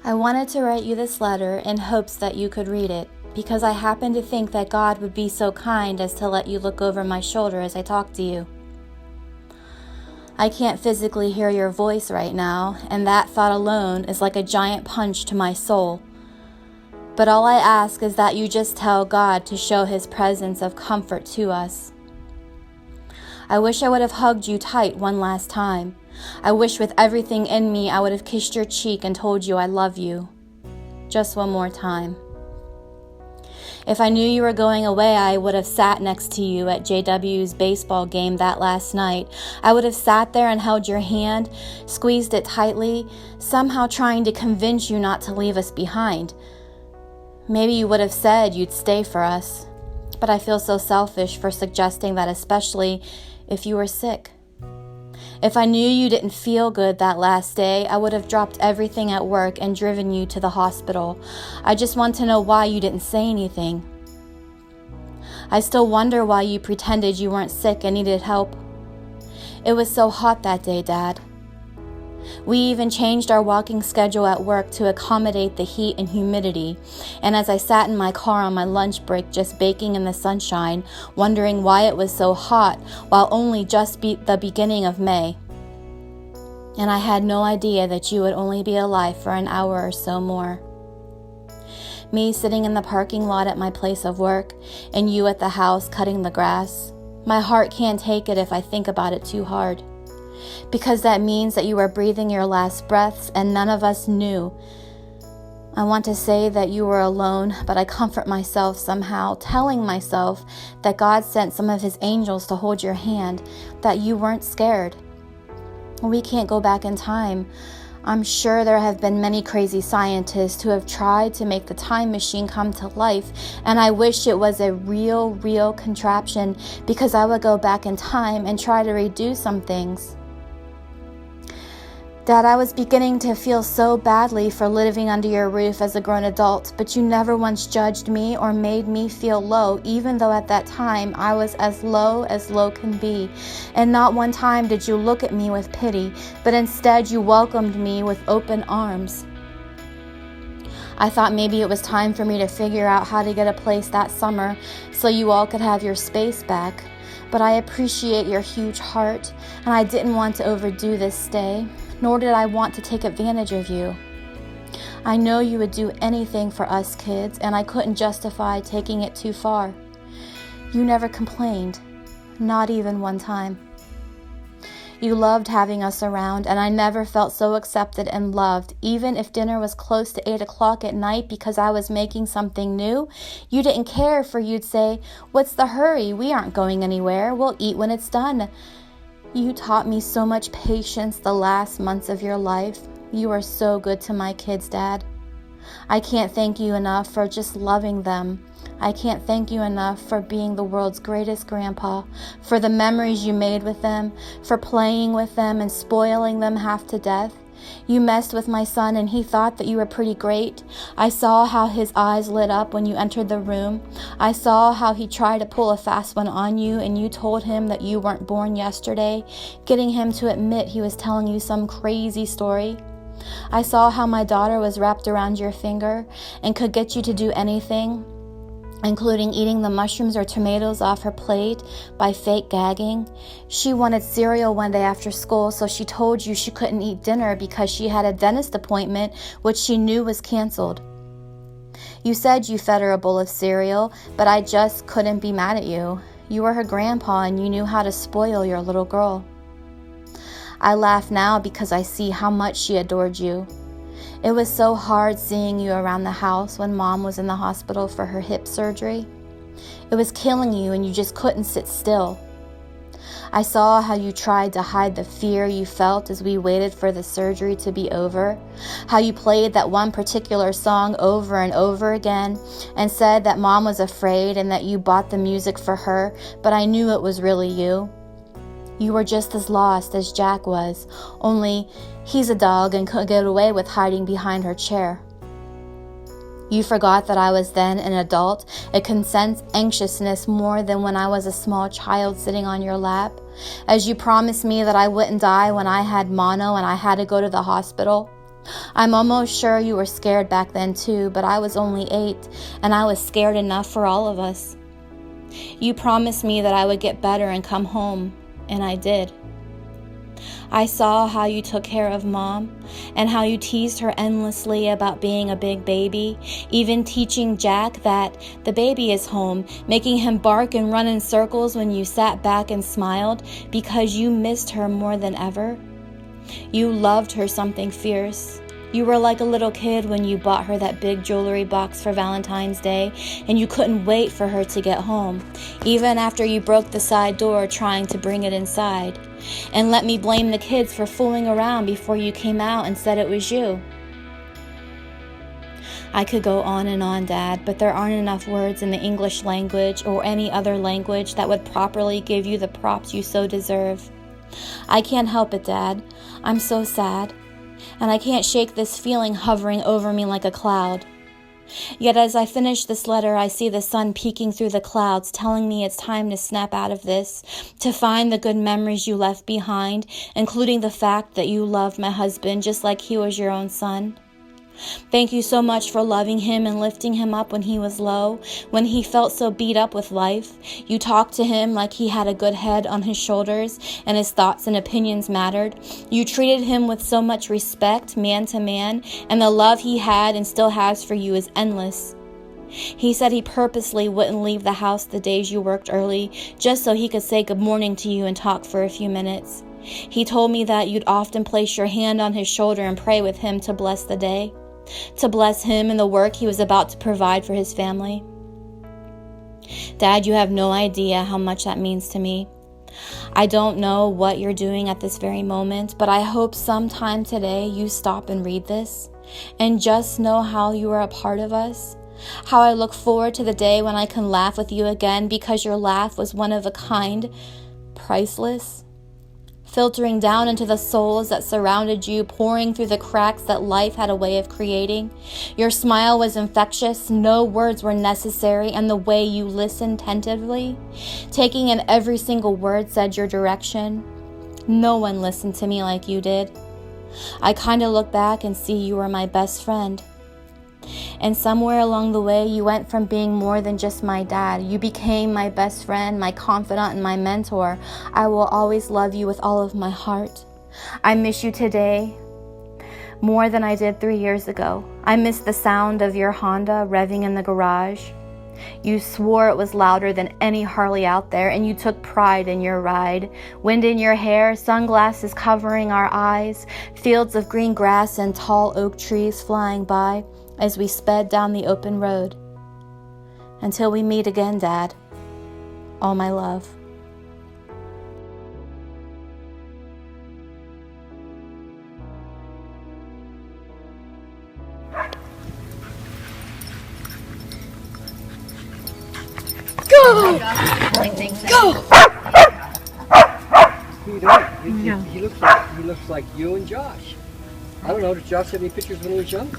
I wanted to write you this letter in hopes that you could read it, because I happen to think that God would be so kind as to let you look over my shoulder as I talk to you. I can't physically hear your voice right now, and that thought alone is like a giant punch to my soul. But all I ask is that you just tell God to show His presence of comfort to us. I wish I would have hugged you tight one last time. I wish with everything in me I would have kissed your cheek and told you I love you. Just one more time. If I knew you were going away, I would have sat next to you at JW's baseball game that last night. I would have sat there and held your hand, squeezed it tightly, somehow trying to convince you not to leave us behind. Maybe you would have said you'd stay for us, but I feel so selfish for suggesting that, especially if you were sick. If I knew you didn't feel good that last day, I would have dropped everything at work and driven you to the hospital. I just want to know why you didn't say anything. I still wonder why you pretended you weren't sick and needed help. It was so hot that day, Dad. We even changed our walking schedule at work to accommodate the heat and humidity, and as I sat in my car on my lunch break just baking in the sunshine, wondering why it was so hot while only just the beginning of May. And I had no idea that you would only be alive for an hour or so more. Me sitting in the parking lot at my place of work, and you at the house cutting the grass. My heart can't take it if I think about it too hard. Because that means that you were breathing your last breaths and none of us knew. I want to say that you were alone, but I comfort myself somehow, telling myself that God sent some of His angels to hold your hand, that you weren't scared. We can't go back in time. I'm sure there have been many crazy scientists who have tried to make the time machine come to life, and I wish it was a real contraption, because I would go back in time and try to redo some things. Dad, I was beginning to feel so badly for living under your roof as a grown adult, but you never once judged me or made me feel low, even though at that time I was as low can be. And not one time did you look at me with pity, but instead you welcomed me with open arms. I thought maybe it was time for me to figure out how to get a place that summer so you all could have your space back. But I appreciate your huge heart, and I didn't want to overdo this stay, nor did I want to take advantage of you. I know you would do anything for us kids, and I couldn't justify taking it too far. You never complained, not even one time. You loved having us around, and I never felt so accepted and loved, even if dinner was close to 8 o'clock at night because I was making something new. You didn't care, for you'd say, "What's the hurry? We aren't going anywhere. We'll eat when it's done." You taught me so much patience the last months of your life. You are so good to my kids, Dad. I can't thank you enough for just loving them. I can't thank you enough for being the world's greatest grandpa, for the memories you made with them, for playing with them and spoiling them half to death. You messed with my son and he thought that you were pretty great. I saw how his eyes lit up when you entered the room. I saw how he tried to pull a fast one on you and you told him that you weren't born yesterday, getting him to admit he was telling you some crazy story. I saw how my daughter was wrapped around your finger and could get you to do anything, including eating the mushrooms or tomatoes off her plate by fake gagging. She wanted cereal one day after school, so she told you she couldn't eat dinner because she had a dentist appointment, which she knew was canceled. You said you fed her a bowl of cereal, but I just couldn't be mad at you. You were her grandpa and you knew how to spoil your little girl. I laugh now because I see how much she adored you. It was so hard seeing you around the house when Mom was in the hospital for her hip surgery. It was killing you and you just couldn't sit still. I saw how you tried to hide the fear you felt as we waited for the surgery to be over, how you played that one particular song over and over again and said that Mom was afraid and that you bought the music for her, but I knew it was really you. You were just as lost as Jack was, only he's a dog and could get away with hiding behind her chair. You forgot that I was then an adult. It could sense anxiousness more than when I was a small child sitting on your lap. As you promised me that I wouldn't die when I had mono and I had to go to the hospital. I'm almost sure you were scared back then too, but I was only 8, and I was scared enough for all of us. You promised me that I would get better and come home, and I did. I saw how you took care of Mom and how you teased her endlessly about being a big baby, even teaching Jack that the baby is home, making him bark and run in circles when you sat back and smiled because you missed her more than ever. You loved her something fierce. You were like a little kid when you bought her that big jewelry box for Valentine's Day, and you couldn't wait for her to get home, even after you broke the side door trying to bring it inside. And let me blame the kids for fooling around before you came out and said it was you. I could go on and on, Dad, but there aren't enough words in the English language or any other language that would properly give you the props you so deserve. I can't help it, Dad. I'm so sad, and I can't shake this feeling hovering over me like a cloud. Yet as I finish this letter, I see the sun peeking through the clouds, telling me it's time to snap out of this, to find the good memories you left behind, including the fact that you loved my husband just like he was your own son. Thank you so much for loving him and lifting him up when he was low, when he felt so beat up with life. You talked to him like he had a good head on his shoulders and his thoughts and opinions mattered. You treated him with so much respect, man to man, and the love he had and still has for you is endless. He said he purposely wouldn't leave the house the days you worked early, just so he could say good morning to you and talk for a few minutes. He told me that you'd often place your hand on his shoulder and pray with him to bless the day, to bless him and the work he was about to provide for his family. Dad, you have no idea how much that means to me. I don't know what you're doing at this very moment, but I hope sometime today you stop and read this and just know how you are a part of us, how I look forward to the day when I can laugh with you again because your laugh was one of a kind, priceless, filtering down into the souls that surrounded you, pouring through the cracks that life had a way of creating. Your smile was infectious, no words were necessary, and the way you listened tentatively, taking in every single word said your direction. No one listened to me like you did. I kind of look back and see you were my best friend. And somewhere along the way, you went from being more than just my dad. You became my best friend, my confidant, and my mentor. I will always love you with all of my heart. I miss you today more than I did 3 years ago. I miss the sound of your Honda revving in the garage. You swore it was louder than any Harley out there, and you took pride in your ride. Wind in your hair, sunglasses covering our eyes, fields of green grass and tall oak trees flying by as we sped down the open road. Until we meet again, Dad. All my love. Go! Go! You don't. He looks like you and Josh. I don't know. Did Josh have any pictures when he was young?